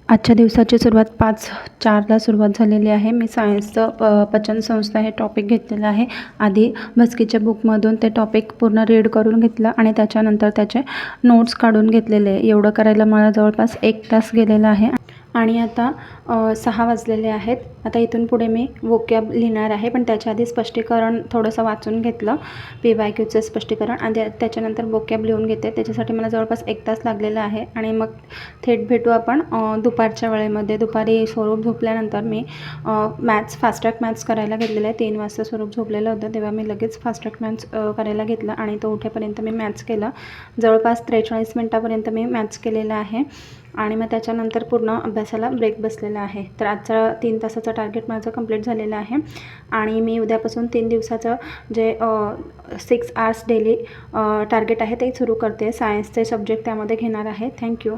आजच्या दिवसाची सुरुवात 5:04ला सुरुवात झालेली आहे. मी सायन्सचं पचनसंस्था हे टॉपिक घेतलेलं आहे. आधी भस्कीच्या बुकमधून ते टॉपिक पूर्ण रीड करून घेतलं आणि त्याच्यानंतर त्याचे नोट्स काढून घेतलेले. एवढं करायला मला जवळपास 1 तास गेलेला आहे. आणि आता 6 वाजलेले आहेत. आता इथून पुढे मी वोकॅब लिहिणार आहे, पण त्याच्या आधी स्पष्टीकरण थोडंसं वाचून घेतलं, PYQचं स्पष्टीकरण, आणि त्याच्यानंतर वोकॅब लिहून घेते. त्याच्यासाठी मला जवळपास 1 तास लागलेला आहे. आणि मग थेट भेटू आपण दुपारच्या वेळेमध्ये. दुपारी स्वरूप झोपल्यानंतर मी फास्ट ट्रॅक मॅथ्स करायला घेतलेलं आहे. 3 वाजता स्वरूप झोपलेलं होतं, तेव्हा मी लगेच फास्ट ट्रॅक मॅथ्स करायला घेतलं आणि तो उठेपर्यंत मी मॅथ्स केलं. जवळपास 43 मिनटापर्यंत मी मॅथ्स केलेलं आहे. आणि मग त्याच्यानंतर पूर्ण अभ्यासाला ब्रेक बसलेला आहे. तर आजचा 3 तासाचं टार्गेट माझं कंप्लीट झालेलं आहे. आणि मी उद्यापासून 3 दिवसाचं जे 6 आवर्स डेली टार्गेट आहे ते सुरू करते. सायन्सचे सब्जेक्ट त्यामध्ये घेणार आहे. थँक्यू.